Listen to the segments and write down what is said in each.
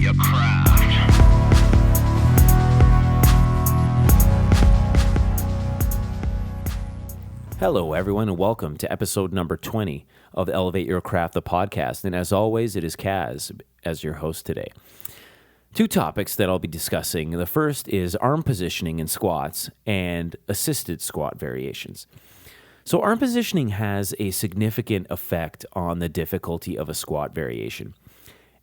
Elevateyourcraft. Hello, everyone, and welcome to episode number 20 of Elevate Your Craft, the podcast. And as always, it is Kaz as your host today. Two topics that I'll be discussing. The first is arm positioning in squats and assisted squat variations. So arm positioning has a significant effect on the difficulty of a squat variation.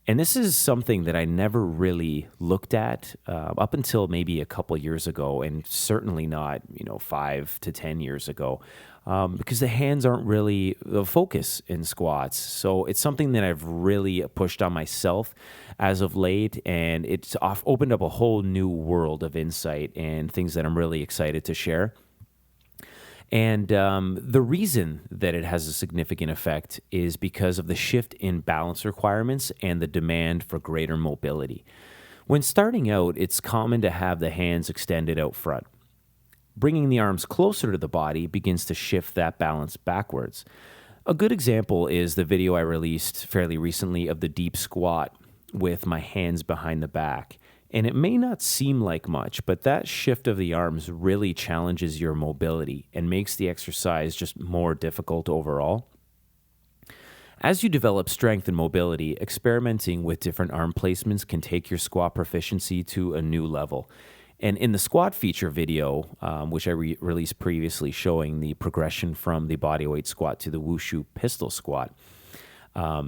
And this is something that I never really looked at up until maybe a couple years ago, and certainly not, 5 to 10 years ago, because the hands aren't really the focus in squats. So it's something that I've really pushed on myself as of late, and it's opened up a whole new world of insight and things that I'm really excited to share. And the reason that it has a significant effect is because of the shift in balance requirements and the demand for greater mobility. When starting out, it's common to have the hands extended out front. Bringing the arms closer to the body begins to shift that balance backwards. A good example is the video I released fairly recently of the deep squat with my hands behind the back. And it may not seem like much, but that shift of the arms really challenges your mobility and makes the exercise just more difficult overall. As you develop strength and mobility, experimenting with different arm placements can take your squat proficiency to a new level. And in the squat feature video, which I released previously showing the progression from the bodyweight squat to the wushu pistol squat,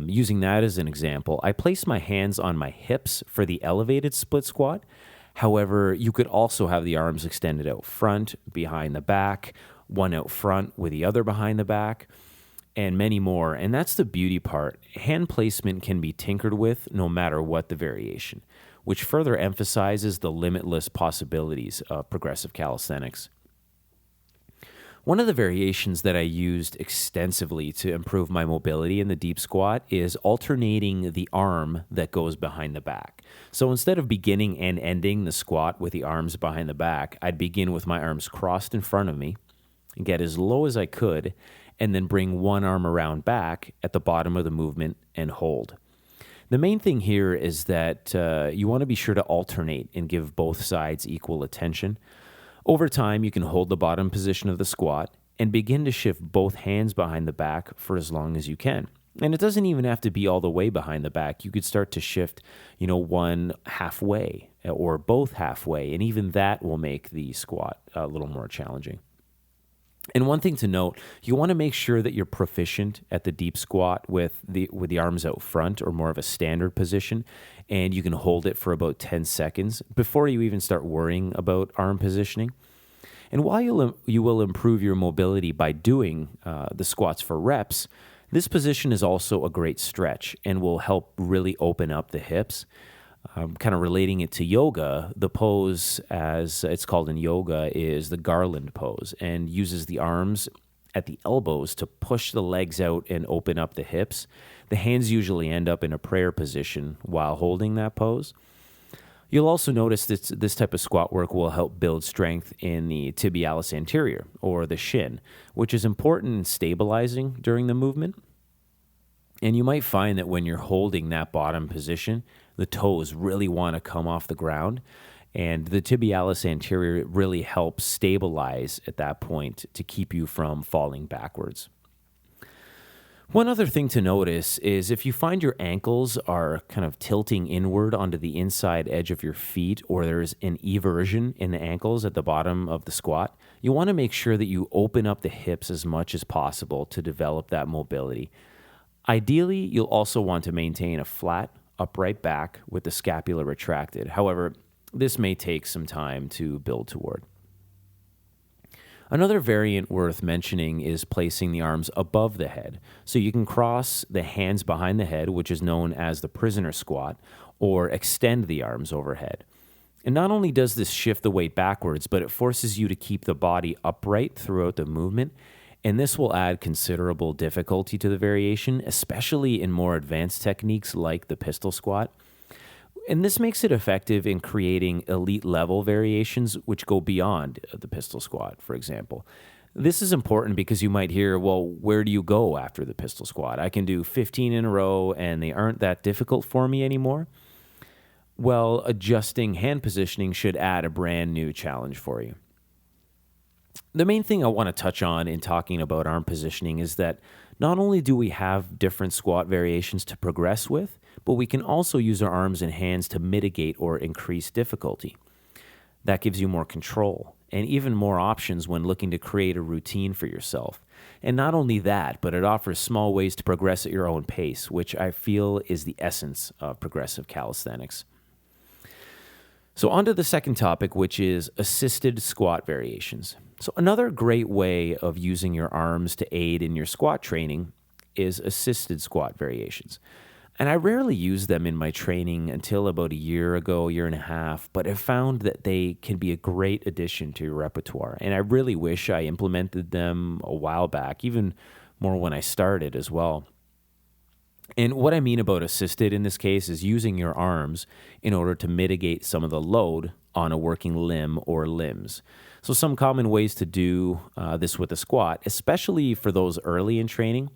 using that as an example, I place my hands on my hips for the elevated split squat. However, you could also have the arms extended out front, behind the back, one out front with the other behind the back, and many more. And that's the beauty part. Hand placement can be tinkered with no matter what the variation, which further emphasizes the limitless possibilities of progressive calisthenics. One of the variations that I used extensively to improve my mobility in the deep squat is alternating the arm that goes behind the back. So instead of beginning and ending the squat with the arms behind the back, I'd begin with my arms crossed in front of me and get as low as I could, and then bring one arm around back at the bottom of the movement and hold. The main thing here is that you want to be sure to alternate and give both sides equal attention. Over time, you can hold the bottom position of the squat and begin to shift both hands behind the back for as long as you can. And it doesn't even have to be all the way behind the back. You could start to shift, one halfway or both halfway, and even that will make the squat a little more challenging. And one thing to note, you want to make sure that you're proficient at the deep squat with the arms out front, or more of a standard position, and you can hold it for about 10 seconds before you even start worrying about arm positioning. And while you will improve your mobility by doing the squats for reps, this position is also a great stretch and will help really open up the hips. Kind of relating it to yoga, the pose, as it's called in yoga, is the garland pose, and uses the arms at the elbows to push the legs out and open up the hips. The hands usually end up in a prayer position while holding that pose. You'll also notice that this type of squat work will help build strength in the tibialis anterior, or the shin, which is important in stabilizing during the movement. And you might find that when you're holding that bottom position, the toes really want to come off the ground, and the tibialis anterior really helps stabilize at that point to keep you from falling backwards. One other thing to notice is if you find your ankles are kind of tilting inward onto the inside edge of your feet, or there's an eversion in the ankles at the bottom of the squat, you want to make sure that you open up the hips as much as possible to develop that mobility. Ideally, you'll also want to maintain a flat, upright back with the scapula retracted. However, this may take some time to build toward. Another variant worth mentioning is placing the arms above the head. So you can cross the hands behind the head, which is known as the prisoner squat, or extend the arms overhead. And not only does this shift the weight backwards, but it forces you to keep the body upright throughout the movement. And this will add considerable difficulty to the variation, especially in more advanced techniques like the pistol squat. And this makes it effective in creating elite level variations which go beyond the pistol squat, for example. This is important because you might hear, well, where do you go after the pistol squat? I can do 15 in a row and they aren't that difficult for me anymore. well, adjusting hand positioning should add a brand new challenge for you. The main thing I want to touch on in talking about arm positioning is that not only do we have different squat variations to progress with, but we can also use our arms and hands to mitigate or increase difficulty. That gives you more control and even more options when looking to create a routine for yourself. And not only that, but it offers small ways to progress at your own pace, which I feel is the essence of progressive calisthenics. So on to the second topic, which is assisted squat variations. So another great way of using your arms to aid in your squat training is assisted squat variations. And I rarely used them in my training until about a year and a half, but I've found that they can be a great addition to your repertoire. And I really wish I implemented them a while back, even more when I started as well. And what I mean about assisted in this case is using your arms in order to mitigate some of the load on a working limb or limbs. So some common ways to do this with a squat, especially for those early in training,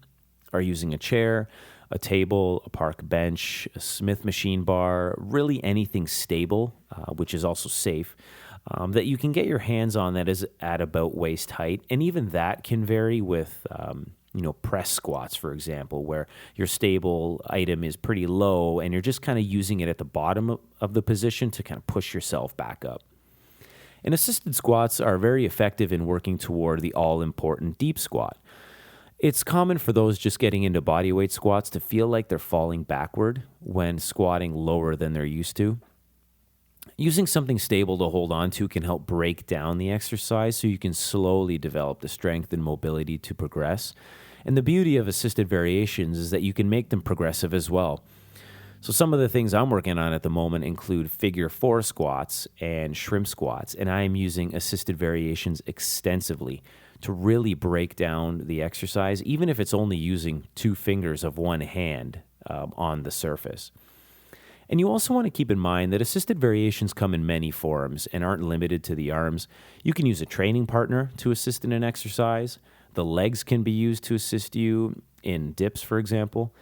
are using a chair, a table, a park bench, a Smith machine bar, really anything stable, which is also safe, that you can get your hands on that is at about waist height. And even that can vary with, press squats, for example, where your stable item is pretty low and you're just kind of using it at the bottom of the position to kind of push yourself back up. And assisted squats are very effective in working toward the all-important deep squat. It's common for those just getting into bodyweight squats to feel like they're falling backward when squatting lower than they're used to. Using something stable to hold on to can help break down the exercise so you can slowly develop the strength and mobility to progress. And the beauty of assisted variations is that you can make them progressive as well. So some of the things I'm working on at the moment include figure 4 squats and shrimp squats, and I am using assisted variations extensively to really break down the exercise, even if it's only using 2 fingers of one hand on the surface. And you also want to keep in mind that assisted variations come in many forms and aren't limited to the arms. You can use a training partner to assist in an exercise. The legs can be used to assist you in dips, for example.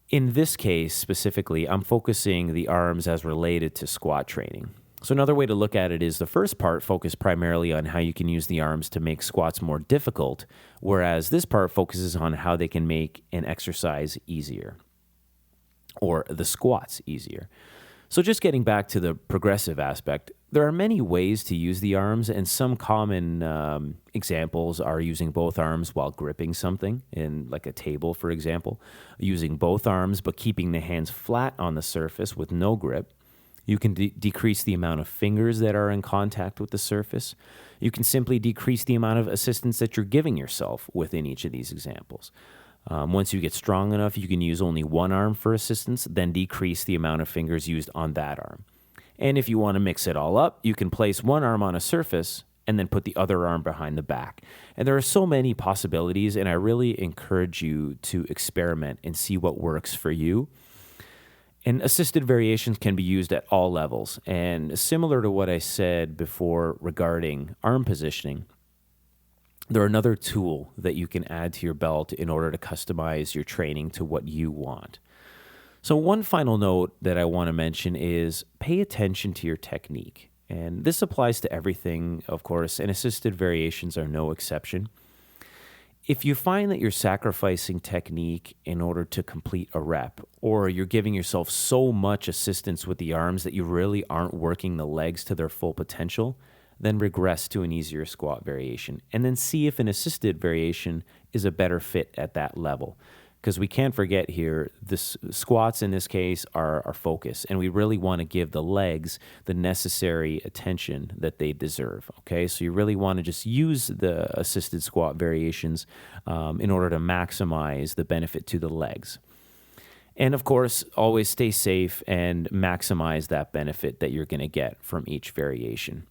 In this case specifically, I'm focusing the arms as related to squat training. So another way to look at it is the first part focused primarily on how you can use the arms to make squats more difficult, whereas this part focuses on how they can make an exercise easier, or the squats easier. So just getting back to the progressive aspect, there are many ways to use the arms, and some common examples are using both arms while gripping something, in like a table, for example, using both arms but keeping the hands flat on the surface with no grip. You can decrease the amount of fingers that are in contact with the surface. You can simply decrease the amount of assistance that you're giving yourself within each of these examples. Once you get strong enough, you can use only one arm for assistance, then decrease the amount of fingers used on that arm. And if you want to mix it all up, you can place one arm on a surface and then put the other arm behind the back. And there are so many possibilities, and I really encourage you to experiment and see what works for you. And assisted variations can be used at all levels. And similar to what I said before regarding arm positioning, they're another tool that you can add to your belt in order to customize your training to what you want. So one final note that I want to mention is pay attention to your technique. And this applies to everything, of course, and assisted variations are no exception. If you find that you're sacrificing technique in order to complete a rep, or you're giving yourself so much assistance with the arms that you really aren't working the legs to their full potential, then regress to an easier squat variation, and then see if an assisted variation is a better fit at that level. Because we can't forget here, the squats in this case are our focus, and we really want to give the legs the necessary attention that they deserve, okay? So you really want to just use the assisted squat variations in order to maximize the benefit to the legs. And of course, always stay safe and maximize that benefit that you're going to get from each variation.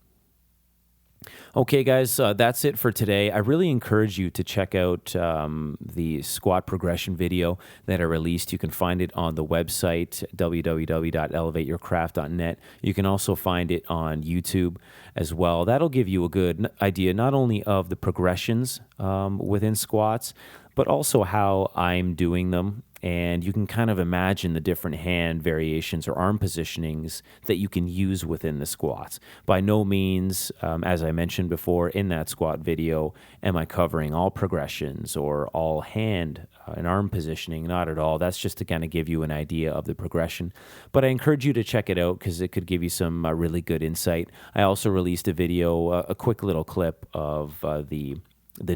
Okay, guys, that's it for today. I really encourage you to check out the squat progression video that I released. You can find it on the website, www.elevateyourcraft.net. You can also find it on YouTube as well. That'll give you a good idea not only of the progressions within squats, but also how I'm doing them And you can kind of imagine the different hand variations or arm positionings that you can use within the squats. By no means, as I mentioned before in that squat video, am I covering all progressions or all hand and arm positioning. Not at all. That's just to kind of give you an idea of the progression. But I encourage you to check it out because it could give you some really good insight. I also released a video, a quick little clip of the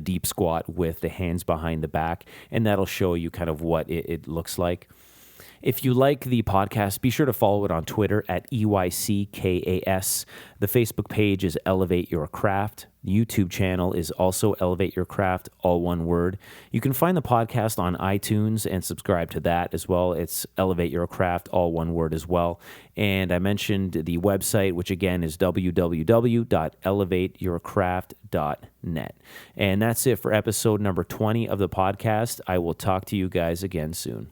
deep squat with the hands behind the back, and that'll show you kind of what it looks like. If you like the podcast, be sure to follow it on Twitter at EYCKAS. The Facebook page is Elevate Your Craft. The YouTube channel is also Elevate Your Craft, all one word. You can find the podcast on iTunes and subscribe to that as well. It's Elevate Your Craft, all one word as well. And I mentioned the website, which again is www.elevateyourcraft.net. And that's it for episode number 20 of the podcast. I will talk to you guys again soon.